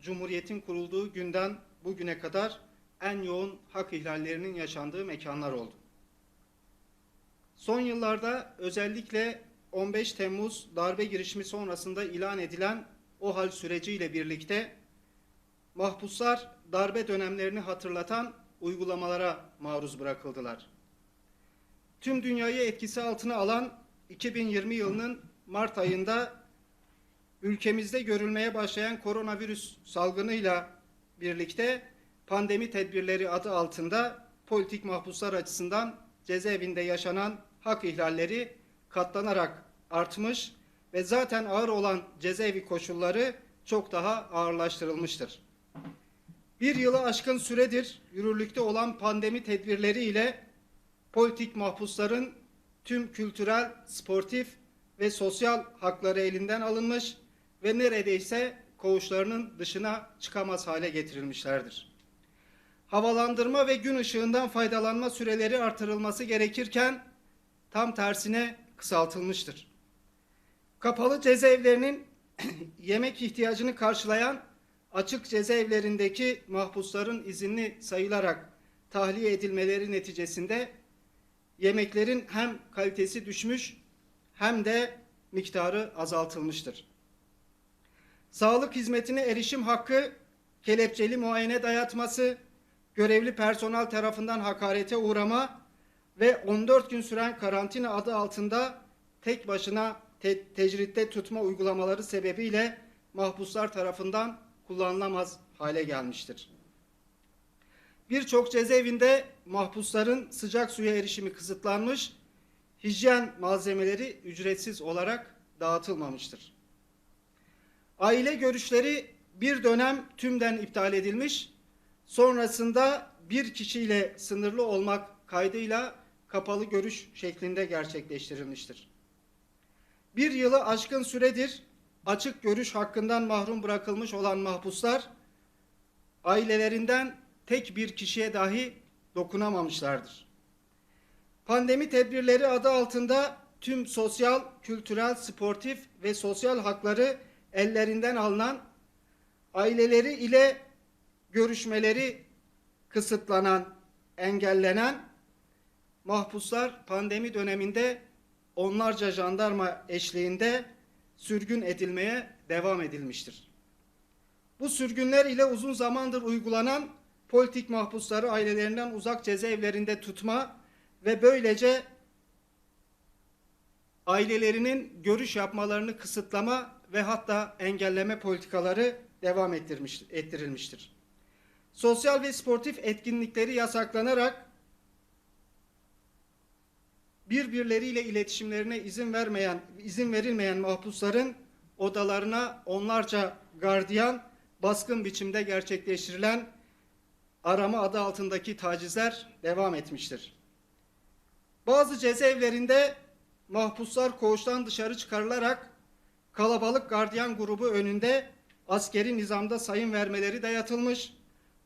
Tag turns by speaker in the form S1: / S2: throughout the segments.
S1: Cumhuriyet'in kurulduğu günden bugüne kadar en yoğun hak ihlallerinin yaşandığı mekanlar oldu. Son yıllarda özellikle 15 Temmuz darbe girişimi sonrasında ilan edilen o hal süreciyle birlikte mahpuslar darbe dönemlerini hatırlatan uygulamalara maruz bırakıldılar. Tüm dünyayı etkisi altına alan 2020 yılının Mart ayında ülkemizde görülmeye başlayan koronavirüs salgınıyla birlikte pandemi tedbirleri adı altında politik mahpuslar açısından cezaevinde yaşanan hak ihlalleri katlanarak artmış ve zaten ağır olan cezaevi koşulları çok daha ağırlaştırılmıştır. Bir yılı aşkın süredir yürürlükte olan pandemi tedbirleriyle politik mahpusların tüm kültürel, sportif ve sosyal hakları elinden alınmış ve neredeyse koğuşlarının dışına çıkamaz hale getirilmişlerdir. Havalandırma ve gün ışığından faydalanma süreleri artırılması gerekirken tam tersine kısaltılmıştır. Kapalı cezaevlerinin yemek ihtiyacını karşılayan açık cezaevlerindeki mahpusların izinli sayılarak tahliye edilmeleri neticesinde yemeklerin hem kalitesi düşmüş hem de miktarı azaltılmıştır. Sağlık hizmetine erişim hakkı, kelepçeli muayene dayatması, görevli personel tarafından hakarete uğrama ve 14 gün süren karantina adı altında tek başına tecritte tutma uygulamaları sebebiyle mahpuslar tarafından kullanılamaz hale gelmiştir. Birçok cezaevinde mahpusların sıcak suya erişimi kısıtlanmış, hijyen malzemeleri ücretsiz olarak dağıtılmamıştır. Aile görüşleri bir dönem tümden iptal edilmiş, sonrasında bir kişiyle sınırlı olmak kaydıyla kapalı görüş şeklinde gerçekleştirilmiştir. Bir yılı aşkın süredir açık görüş hakkından mahrum bırakılmış olan mahpuslar, ailelerinden tek bir kişiye dahi dokunamamışlardır. Pandemi tedbirleri adı altında tüm sosyal, kültürel, sportif ve sosyal hakları ellerinden alınan, aileleri ile görüşmeleri kısıtlanan, engellenen mahpuslar pandemi döneminde onlarca jandarma eşliğinde sürgün edilmeye devam edilmiştir. Bu sürgünler ile uzun zamandır uygulanan politik mahpusları ailelerinden uzak cezaevlerinde tutma ve böylece ailelerinin görüş yapmalarını kısıtlama ve hatta engelleme politikaları devam ettirilmiştir. Sosyal ve sportif etkinlikleri yasaklanarak birbirleriyle iletişimlerine izin verilmeyen mahpusların odalarına onlarca gardiyan baskın biçimde gerçekleştirilen arama adı altındaki tacizler devam etmiştir. Bazı cezaevlerinde mahpuslar koğuştan dışarı çıkarılarak kalabalık gardiyan grubu önünde askeri nizamda sayım vermeleri dayatılmış.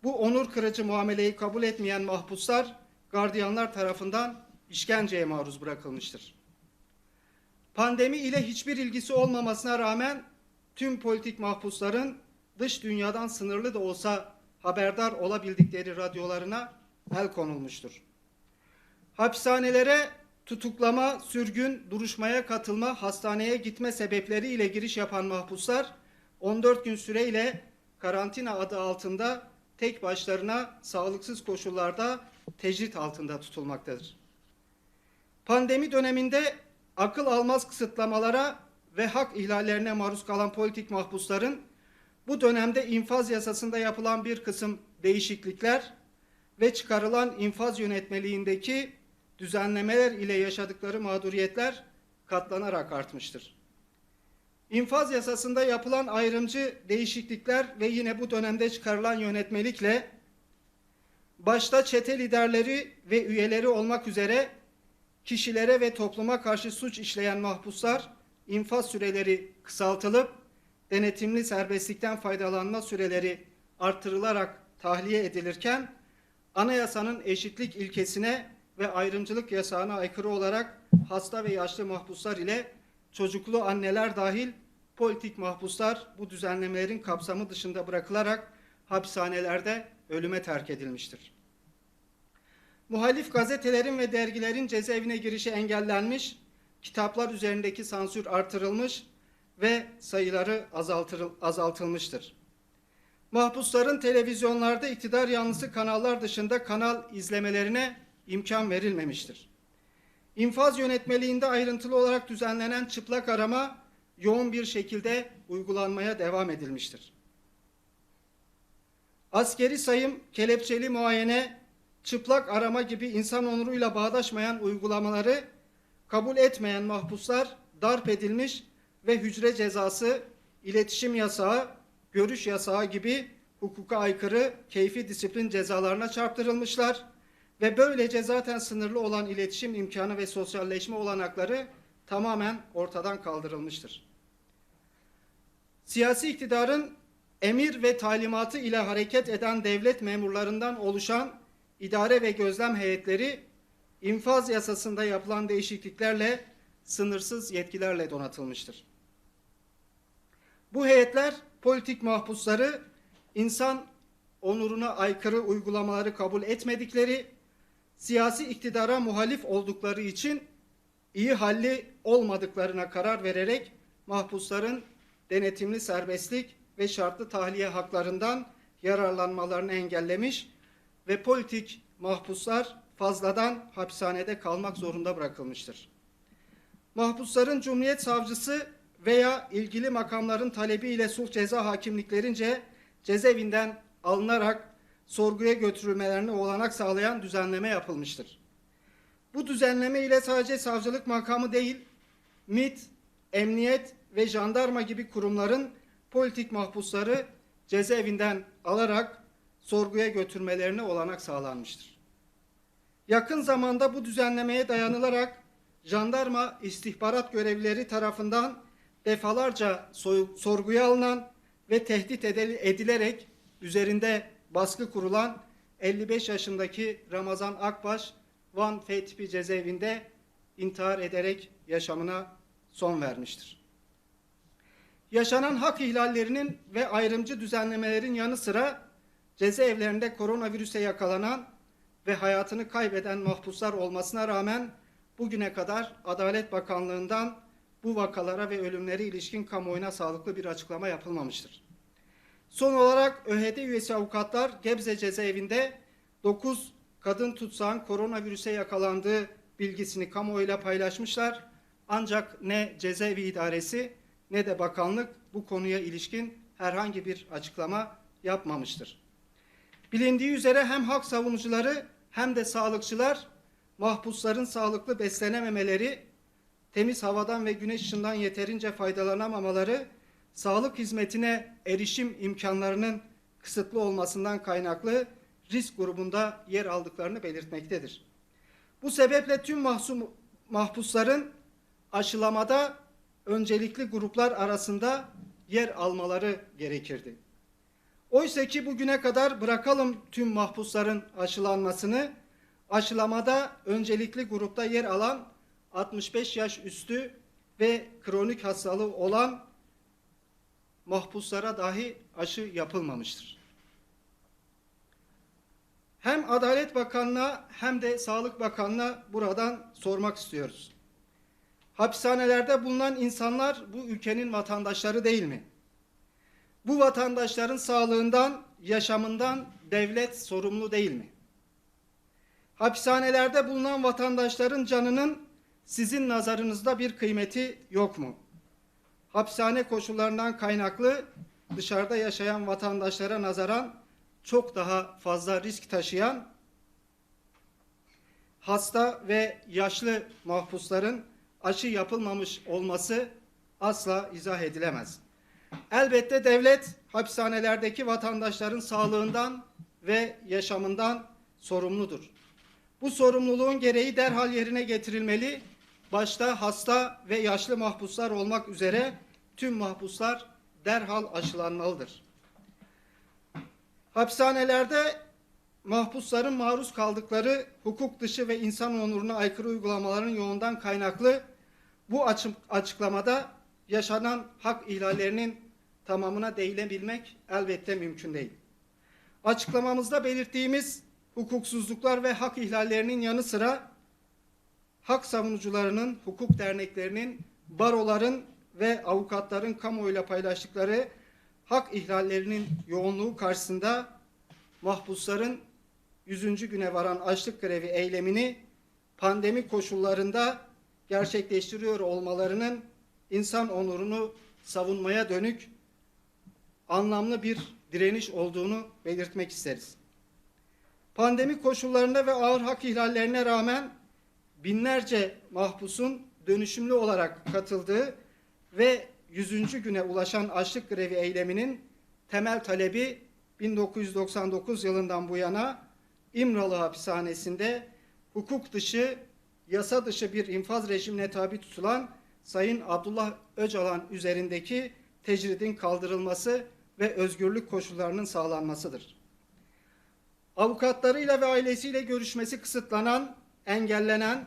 S1: Bu onur kırıcı muameleyi kabul etmeyen mahpuslar gardiyanlar tarafından işkenceye maruz bırakılmıştır. Pandemi ile hiçbir ilgisi olmamasına rağmen tüm politik mahpusların dış dünyadan sınırlı da olsa haberdar olabildikleri radyolarına el konulmuştur. Hapishanelere tutuklama, sürgün, duruşmaya katılma, hastaneye gitme sebepleriyle giriş yapan mahpuslar 14 gün süreyle karantina adı altında tek başlarına sağlıksız koşullarda tecrit altında tutulmaktadır. Pandemi döneminde akıl almaz kısıtlamalara ve hak ihlallerine maruz kalan politik mahpusların bu dönemde infaz yasasında yapılan bir kısım değişiklikler ve çıkarılan infaz yönetmeliğindeki düzenlemeler ile yaşadıkları mağduriyetler katlanarak artmıştır. İnfaz yasasında yapılan ayrımcı değişiklikler ve yine bu dönemde çıkarılan yönetmelikle başta çete liderleri ve üyeleri olmak üzere kişilere ve topluma karşı suç işleyen mahpuslar infaz süreleri kısaltılıp denetimli serbestlikten faydalanma süreleri artırılarak tahliye edilirken anayasanın eşitlik ilkesine ve ayrımcılık yasağına aykırı olarak hasta ve yaşlı mahpuslar ile çocuklu anneler dahil politik mahpuslar bu düzenlemelerin kapsamı dışında bırakılarak hapishanelerde ölüme terk edilmiştir. Muhalif gazetelerin ve dergilerin cezaevine girişi engellenmiş, kitaplar üzerindeki sansür artırılmış ve sayıları azaltılmıştır. Mahpusların televizyonlarda iktidar yanlısı kanallar dışında kanal izlemelerine imkan verilmemiştir. İnfaz yönetmeliğinde ayrıntılı olarak düzenlenen çıplak arama yoğun bir şekilde uygulanmaya devam edilmiştir. Askeri sayım, kelepçeli muayene, çıplak arama gibi insan onuruyla bağdaşmayan uygulamaları kabul etmeyen mahpuslar darp edilmiş ve hücre cezası, iletişim yasağı, görüş yasağı gibi hukuka aykırı keyfi disiplin cezalarına çarptırılmışlar ve böylece zaten sınırlı olan iletişim imkanı ve sosyalleşme olanakları tamamen ortadan kaldırılmıştır. Siyasi iktidarın emir ve talimatı ile hareket eden devlet memurlarından oluşan idare ve gözlem heyetleri infaz yasasında yapılan değişikliklerle sınırsız yetkilerle donatılmıştır. Bu heyetler politik mahpusları insan onuruna aykırı uygulamaları kabul etmedikleri, siyasi iktidara muhalif oldukları için iyi halli olmadıklarına karar vererek mahpusların denetimli serbestlik ve şartlı tahliye haklarından yararlanmalarını engellemiş ve politik mahpuslar fazladan hapishanede kalmak zorunda bırakılmıştır. Mahpusların Cumhuriyet Savcısı veya ilgili makamların talebiyle sulh ceza hakimliklerince cezaevinden alınarak sorguya götürülmelerine olanak sağlayan düzenleme yapılmıştır. Bu düzenleme ile sadece savcılık makamı değil, MİT, emniyet ve jandarma gibi kurumların politik mahpusları cezaevinden alarak sorguya götürmelerine olanak sağlanmıştır. Yakın zamanda bu düzenlemeye dayanılarak jandarma istihbarat görevlileri tarafından defalarca sorguya alınan ve tehdit edilerek üzerinde baskı kurulan 55 yaşındaki Ramazan Akbaş, Van F tipi cezaevinde intihar ederek yaşamına son vermiştir. Yaşanan hak ihlallerinin ve ayrımcı düzenlemelerin yanı sıra cezaevlerinde koronavirüse yakalanan ve hayatını kaybeden mahpuslar olmasına rağmen bugüne kadar Adalet Bakanlığı'ndan bu vakalara ve ölümlere ilişkin kamuoyuna sağlıklı bir açıklama yapılmamıştır. Son olarak ÖHD üyesi avukatlar Gebze cezaevinde 9 kadın tutsağın koronavirüse yakalandığı bilgisini kamuoyuyla paylaşmışlar. Ancak ne cezaevi idaresi ne de bakanlık bu konuya ilişkin herhangi bir açıklama yapmamıştır. Bilindiği üzere hem hak savunucuları hem de sağlıkçılar mahpusların sağlıklı beslenememeleri, temiz havadan ve güneş ışığından yeterince faydalanamamaları, sağlık hizmetine erişim imkanlarının kısıtlı olmasından kaynaklı risk grubunda yer aldıklarını belirtmektedir. Bu sebeple tüm mahpusların aşılamada öncelikli gruplar arasında yer almaları gerekirdi. Oysa ki bugüne kadar bırakalım tüm mahpusların aşılanmasını, aşılamada öncelikli grupta yer alan 65 yaş üstü ve kronik hastalığı olan mahpuslara dahi aşı yapılmamıştır. Hem Adalet Bakanlığı'na hem de Sağlık Bakanlığı'na buradan sormak istiyoruz. Hapishanelerde bulunan insanlar bu ülkenin vatandaşları değil mi? Bu vatandaşların sağlığından, yaşamından devlet sorumlu değil mi? Hapishanelerde bulunan vatandaşların canının sizin nazarınızda bir kıymeti yok mu? Hapishane koşullarından kaynaklı dışarıda yaşayan vatandaşlara nazaran çok daha fazla risk taşıyan hasta ve yaşlı mahpusların aşı yapılmamış olması asla izah edilemez. Elbette devlet hapishanelerdeki vatandaşların sağlığından ve yaşamından sorumludur. Bu sorumluluğun gereği derhal yerine getirilmeli. Başta hasta ve yaşlı mahpuslar olmak üzere tüm mahpuslar derhal aşılanmalıdır. Hapishanelerde mahpusların maruz kaldıkları hukuk dışı ve insan onuruna aykırı uygulamaların yoğundan kaynaklı bu açıklamada yaşanan hak ihlallerinin tamamına değinebilmek elbette mümkün değil. Açıklamamızda belirttiğimiz hukuksuzluklar ve hak ihlallerinin yanı sıra hak savunucularının, hukuk derneklerinin, baroların ve avukatların kamuoyuyla paylaştıkları hak ihlallerinin yoğunluğu karşısında mahpusların 100. güne varan açlık grevi eylemini pandemi koşullarında gerçekleştiriyor olmalarının insan onurunu savunmaya dönük anlamlı bir direniş olduğunu belirtmek isteriz. Pandemi koşullarında ve ağır hak ihlallerine rağmen binlerce mahpusun dönüşümlü olarak katıldığı ve 100. güne ulaşan açlık grevi eyleminin temel talebi 1999 yılından bu yana İmralı hapishanesinde hukuk dışı, yasa dışı bir infaz rejimine tabi tutulan Sayın Abdullah Öcalan üzerindeki tecridin kaldırılması ve özgürlük koşullarının sağlanmasıdır. Avukatlarıyla ve ailesiyle görüşmesi kısıtlanan, engellenen,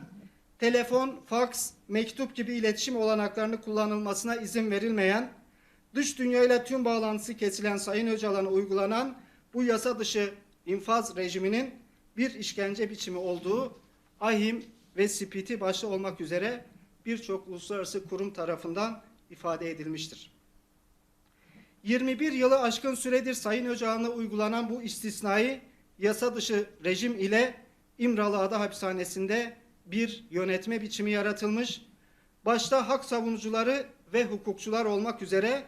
S1: telefon, faks, mektup gibi iletişim olanaklarını kullanılmasına izin verilmeyen, dış dünyayla tüm bağlantısı kesilen Sayın Öcalan'a uygulanan bu yasa dışı infaz rejiminin bir işkence biçimi olduğu AİHM ve SPİT'i başta olmak üzere birçok uluslararası kurum tarafından ifade edilmiştir. 21 yılı aşkın süredir Sayın Öcalan'a uygulanan bu istisnai yasa dışı rejim ile İmralıada hapishanesinde bir yönetme biçimi yaratılmış, başta hak savunucuları ve hukukçular olmak üzere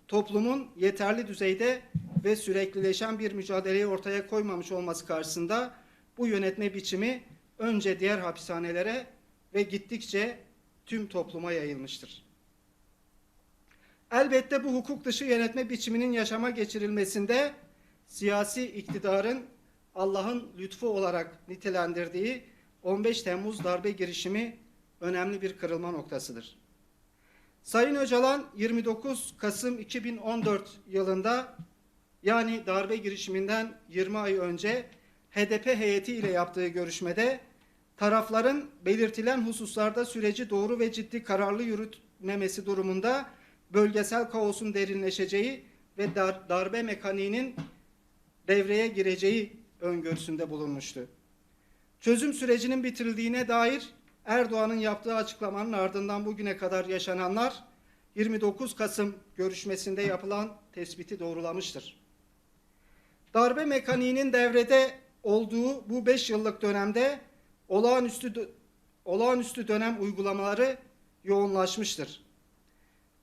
S1: toplumun yeterli düzeyde ve süreklileşen bir mücadeleyi ortaya koymamış olması karşısında bu yönetme biçimi önce diğer hapishanelere ve gittikçe tüm topluma yayılmıştır. Elbette bu hukuk dışı yönetme biçiminin yaşama geçirilmesinde siyasi iktidarın Allah'ın lütfu olarak nitelendirdiği 15 Temmuz darbe girişimi önemli bir kırılma noktasıdır. Sayın Öcalan 29 Kasım 2014 yılında, yani darbe girişiminden 20 ay önce HDP heyeti ile yaptığı görüşmede tarafların belirtilen hususlarda süreci doğru ve ciddi kararlı yürütmemesi durumunda bölgesel kaosun derinleşeceği ve darbe mekaniğinin devreye gireceği öngörüsünde bulunmuştu. Çözüm sürecinin bitirildiğine dair Erdoğan'ın yaptığı açıklamanın ardından bugüne kadar yaşananlar 29 Kasım görüşmesinde yapılan tespiti doğrulamıştır. Darbe mekaniğinin devrede olduğu bu 5 yıllık dönemde olağanüstü dönem uygulamaları yoğunlaşmıştır.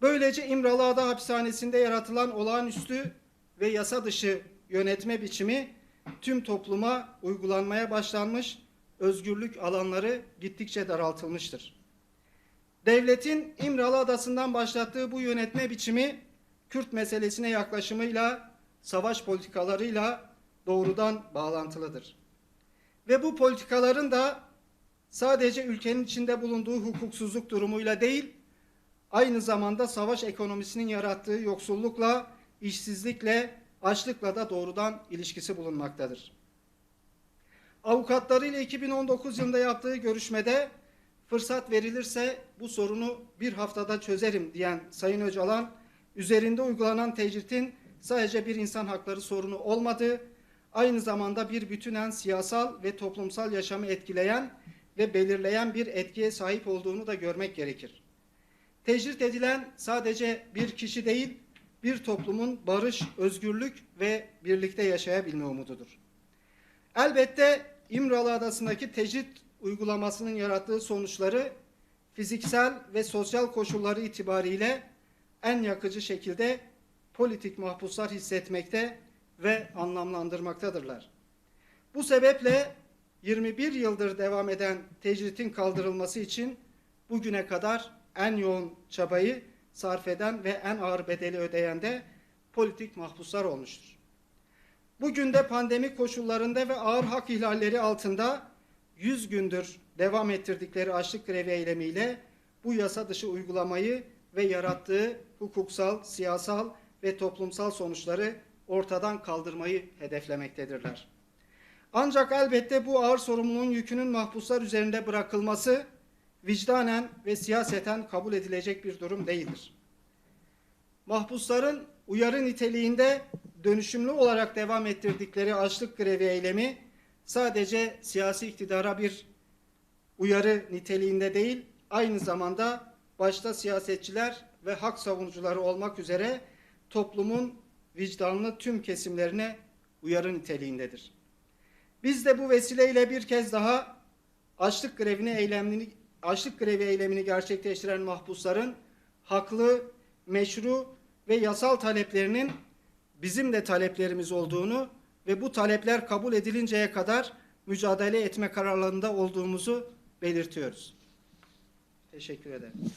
S1: Böylece İmralıada hapishanesinde yaratılan olağanüstü ve yasa dışı yönetme biçimi tüm topluma uygulanmaya başlanmış, özgürlük alanları gittikçe daraltılmıştır. Devletin İmralıadası'ndan başlattığı bu yönetme biçimi Kürt meselesine yaklaşımıyla, savaş politikalarıyla doğrudan bağlantılıdır. Ve bu politikaların da sadece ülkenin içinde bulunduğu hukuksuzluk durumuyla değil, aynı zamanda savaş ekonomisinin yarattığı yoksullukla, işsizlikle, açlıkla da doğrudan ilişkisi bulunmaktadır. Avukatlarıyla 2019 yılında yaptığı görüşmede fırsat verilirse bu sorunu bir haftada çözerim diyen Sayın Öcalan, üzerinde uygulanan tecritin sadece bir insan hakları sorunu olmadığı, aynı zamanda bir bütünen siyasal ve toplumsal yaşamı etkileyen ve belirleyen bir etkiye sahip olduğunu da görmek gerekir. Tecrit edilen sadece bir kişi değil, bir toplumun barış, özgürlük ve birlikte yaşayabilme umududur. Elbette İmralıadası'ndaki tecrit uygulamasının yarattığı sonuçları fiziksel ve sosyal koşulları itibariyle en yakıcı şekilde politik mahpuslar hissetmekte ve anlamlandırmaktadırlar. Bu sebeple 21 yıldır devam eden tecritin kaldırılması için bugüne kadar en yoğun çabayı sarf eden ve en ağır bedeli ödeyen de politik mahpuslar olmuştur. Bugün de pandemi koşullarında ve ağır hak ihlalleri altında 100 gündür devam ettirdikleri açlık grevi eylemiyle bu yasa dışı uygulamayı ve yarattığı hukuksal, siyasal ve toplumsal sonuçları ortadan kaldırmayı hedeflemektedirler. Ancak elbette bu ağır sorumluluğun yükünün mahpuslar üzerinde bırakılması vicdanen ve siyaseten kabul edilecek bir durum değildir. Mahpusların uyarı niteliğinde dönüşümlü olarak devam ettirdikleri açlık grevi eylemi sadece siyasi iktidara bir uyarı niteliğinde değil, aynı zamanda başta siyasetçiler ve hak savunucuları olmak üzere toplumun vicdanlı tüm kesimlerine uyarı niteliğindedir. Biz de bu vesileyle bir kez daha açlık grevi eylemini gerçekleştiren mahpusların haklı, meşru ve yasal taleplerinin bizim de taleplerimiz olduğunu ve bu talepler kabul edilinceye kadar mücadele etme kararlılığında olduğumuzu belirtiyoruz. Teşekkür ederim.